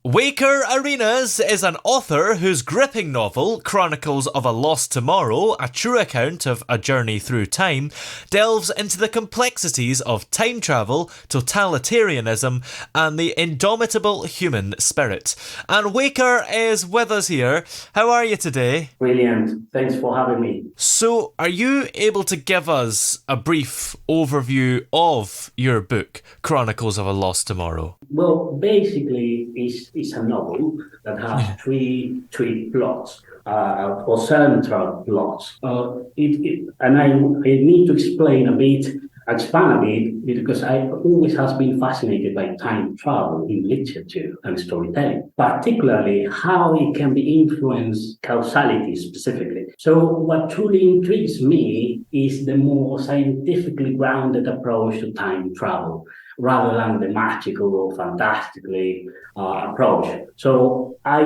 Wayker Arenas is an author whose gripping novel, Chronicles of a Lost Tomorrow, a true account of a journey through time, delves into the complexities of time travel, totalitarianism, and the indomitable human spirit. And Wayker is with us here. How are you today? Brilliant. Thanks for having me. So, are you able to give us a brief overview of your book, Chronicles of a Lost Tomorrow? Well, basically, it's a novel that has three plots, or central plots. I need to expand a bit, because I always has been fascinated by time travel in literature and storytelling, particularly how it can be influenced causality specifically. So what truly intrigues me is the more scientifically grounded approach to time travel, rather than the magical or fantastically approach. So I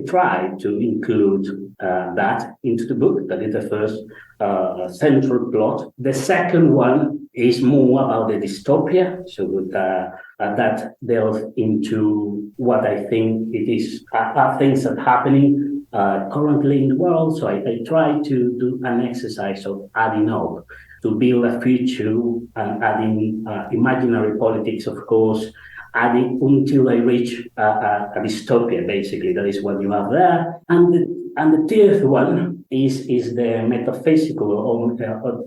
tried to include that into the book. That is the first central plot. The second one is more about the dystopia, so that delves into what I think it is are things that are happening currently in the world. So I try to do an exercise of adding up to build a future, and adding imaginary politics, of course, adding until I reach a dystopia. Basically, that is what you have there. And the third one is the metaphysical, or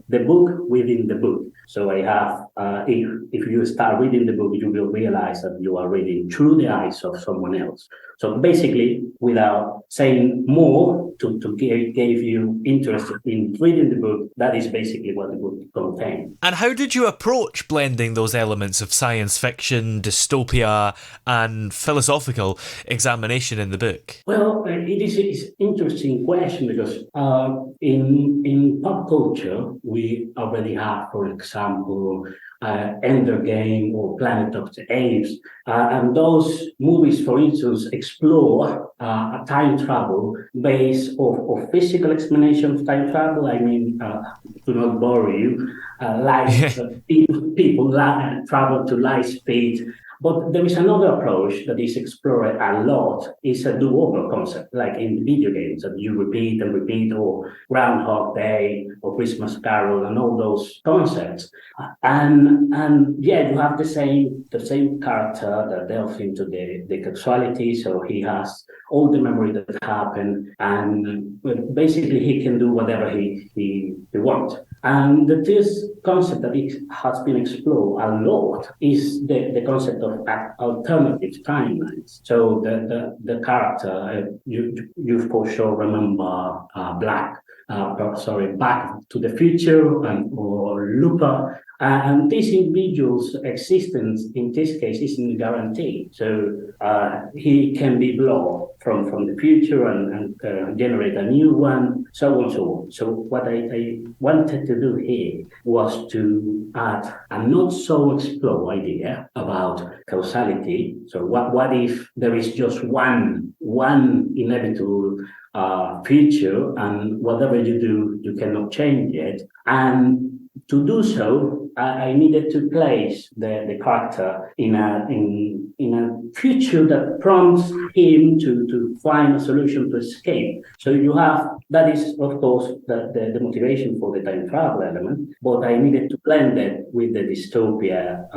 the book within the book. So I have, if you start reading the book, you will realize that you are reading through the eyes of someone else. So basically, without saying more, to give you interest in reading the book, that is basically what the book contains. And how did you approach blending those elements of science fiction, dystopia, and philosophical examination in the book? Well, it's an interesting question, because in pop culture, we already have, for example, Ender Game or Planet of the Apes. And those movies, for instance, explore a time travel based of physical explanation of time travel. I mean, to not bore you, people travel to light speed. But there is another approach that is explored a lot, is a do-over concept, like in video games, that you repeat and repeat, or Groundhog Day, or Christmas Carol, and all those concepts. And yeah, you have the same character that delves into the causality, so he has all the memory that happened, and basically he can do whatever he wants. And this concept that it has been explored a lot is the concept of alternative timelines. So the character, you for sure remember Back to the Future, or Looper. And this individual's existence, in this case, isn't guaranteed. So he can be blown from the future and generate a new one, so on and so on. So what I wanted to do here was to add a not so explored idea about causality. So what if there is just one inevitable future, and whatever you do, you cannot change it? And to do so, I needed to place the character in a future that prompts him to find a solution to escape. So you have, that is of course the motivation for the time travel element, but I needed to blend it with the dystopia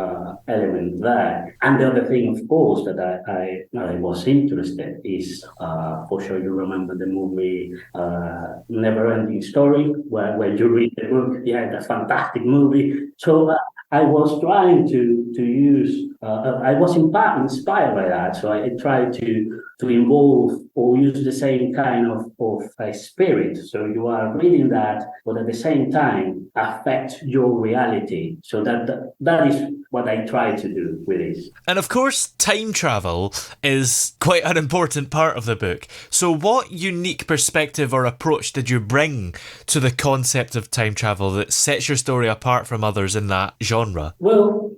element there. And the other thing, of course, that I was interested is, for sure you remember the movie Never Ending Story, where you read the book. Yeah, that's a fantastic movie. So I was trying to use, I was inspired by that. So I tried to involve or use the same kind of spirit. So you are reading that, but at the same time affect your reality. So that is what I try to do with this. And of course, time travel is quite an important part of the book. So what unique perspective or approach did you bring to the concept of time travel that sets your story apart from others in that genre? Well,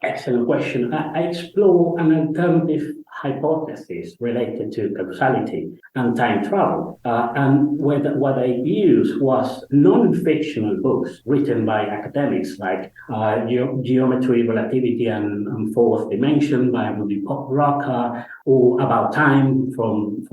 excellent question mentioned, I explore an alternative hypothesis related to causality and time travel. And what I used was non-fictional books written by academics like Geometry, Relativity, and Fourth Dimension by Rudy Rocker, or About Time from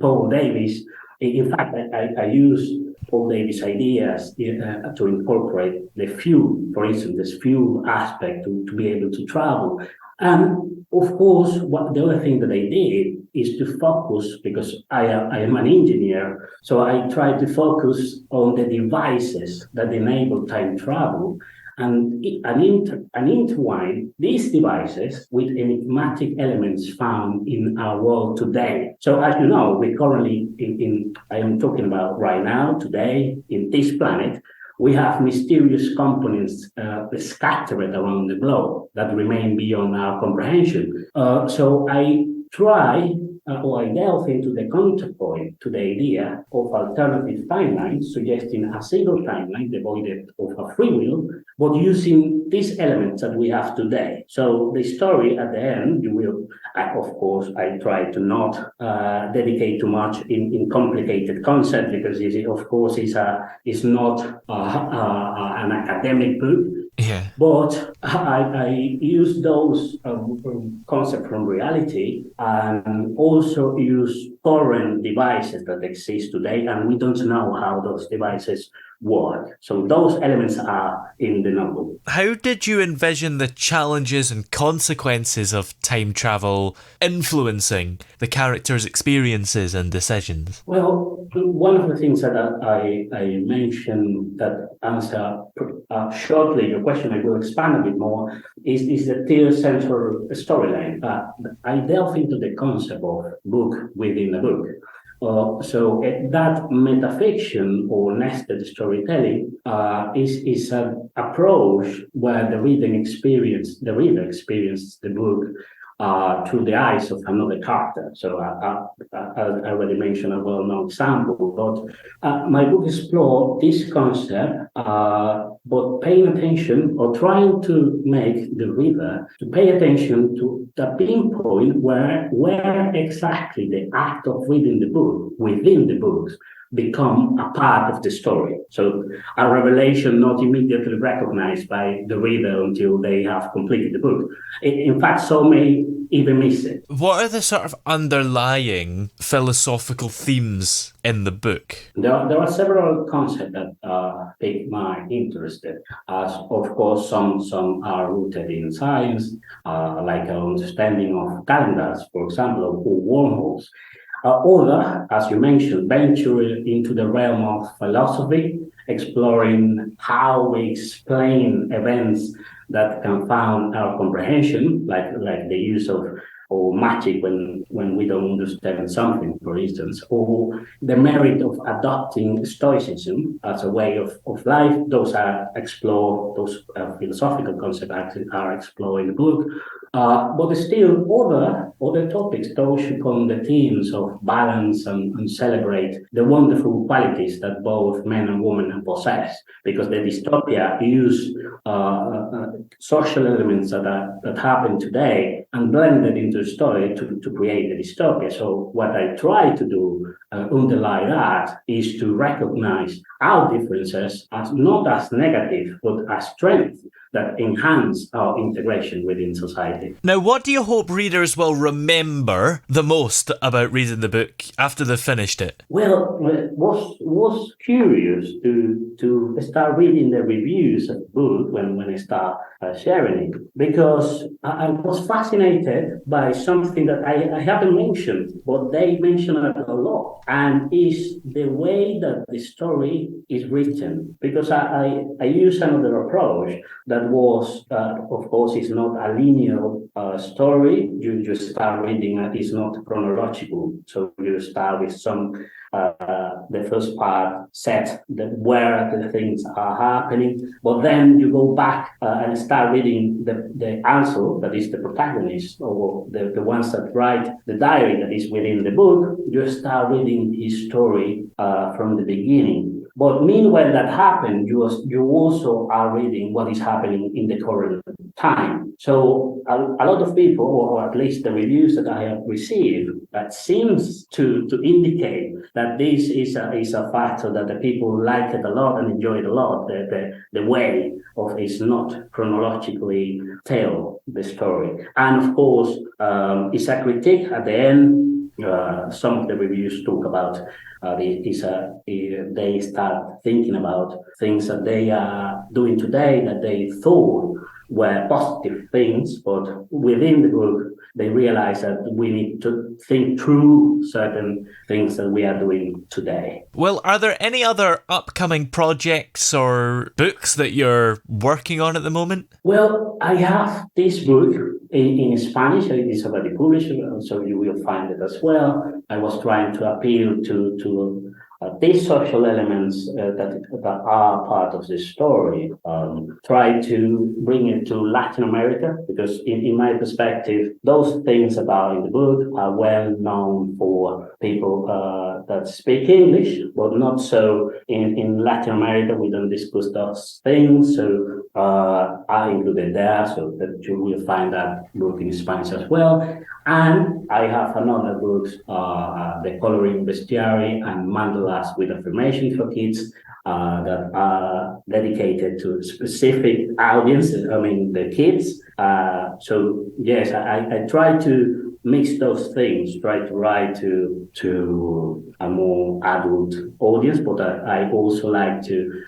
Paul Davies. In fact, I use Paul Davies' ideas to incorporate the fuel, for instance, this fuel aspect to be able to travel. And of course, the other thing that I did is to focus, because I am an engineer, so I try to focus on the devices that enable time travel and intertwine these devices with enigmatic elements found in our world today. So as you know, we currently, I am talking about right now, today, in this planet, we have mysterious components scattered around the globe that remain beyond our comprehension. So I try or I delve into the counterpoint to the idea of alternative timelines, suggesting a single timeline devoid of a free will, but using these elements that we have today. So the story at the end, you will, of course, I try to not dedicate too much in complicated concept, because it, of course, is not an academic book. Yeah. But I use those concepts from reality and also use current devices that exist today, and we don't know how those devices work. So those elements are in the novel. How did you envision the challenges and consequences of time travel influencing the characters' experiences and decisions? Well, one of the things that I mentioned that answer shortly your question, I will expand a bit more, is the third central storyline. I delve into the concept of book within a book. So that metafiction or nested storytelling is an approach where the reader experiences the book through the eyes of another character. So I already mentioned a well-known example, but my book explores this concept, but paying attention or trying to make the reader to pay attention to the pinpoint where exactly the act of reading the book within the books become a part of the story. So a revelation not immediately recognized by the reader until they have completed the book. In fact, some may even miss it. What are the sort of underlying philosophical themes in the book? There are several concepts that pique my interest. As of course, some are rooted in science, like an understanding of calendars, for example, or wormholes. Other, as you mentioned, venture into the realm of philosophy, exploring how we explain events that confound our comprehension, like the use of or magic when we don't understand something, for instance, or the merit of adopting Stoicism as a way of life. Those are explored, those philosophical concepts are explored in the book. But still other topics touch upon the themes of balance and celebrate the wonderful qualities that both men and women possess, because the dystopia use social elements that happen today and blend it into a story to create a dystopia. So what I try to do underlie that is to recognize our differences as not as negative, but as strength that enhance our integration within society. Now, what do you hope readers will remember the most about reading the book after they've finished it? Well, was curious to start reading the reviews of the book when I start sharing it, because I was fascinated by something that I haven't mentioned, but they mention it a lot, and is the way that the story is written. Because I use another approach that was, of course, is not a linear story. You just start reading it, it's not chronological. So you start with the first part set where the things are happening, but then you go back and start reading the answer, that is the protagonist, or the ones that write the diary that is within the book. You start reading his story from the beginning. But meanwhile that happened, you also are reading what is happening in the current time. So a lot of people, or at least the reviews that I have received, that seems to indicate that this is a factor that the people like it a lot and enjoy it a lot. The way of is not chronologically tell the story, and of course, it's a critique at the end. Some of the reviews talk about they start thinking about things that they are doing today that they thought were positive things, but within the book they realize that we need to think through certain things that we are doing today. Well, are there any other upcoming projects or books that you're working on at the moment? Well, I have this book in Spanish. It is already published, so you will find it as well. I was trying to appeal to these social elements that are part of this story. Try to bring it to Latin America, because in my perspective, those things about in the book are well known for people that speak English, but not so in Latin America. We don't discuss those things, so I included there, so that you will find that book in Spanish as well. And I have another book, The Coloring Bestiary and Mandalas with Affirmation for Kids, that are dedicated to specific audience, I mean the kids. So yes, I try to mix those things, try to write to a more adult audience, but I also like to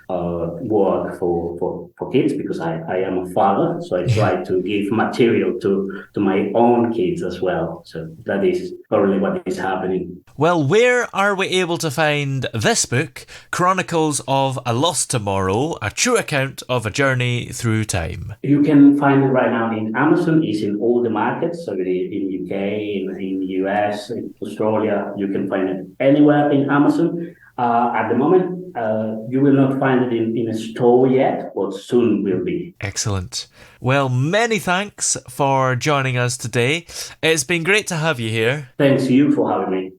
work for kids, because I am a father, so I try to give material to my own kids as well. So that is currently what is happening. Well, where are we able to find this book, Chronicles of a Lost Tomorrow, a true account of a journey through time? You can find it right now in Amazon. It's in all the markets, so in UK, in the US, in Australia. You can find it anywhere in Amazon. At the moment, you will not find it in a store yet, but soon will be. Excellent. Well, many thanks for joining us today. It's been great to have you here. Thanks to you for having me.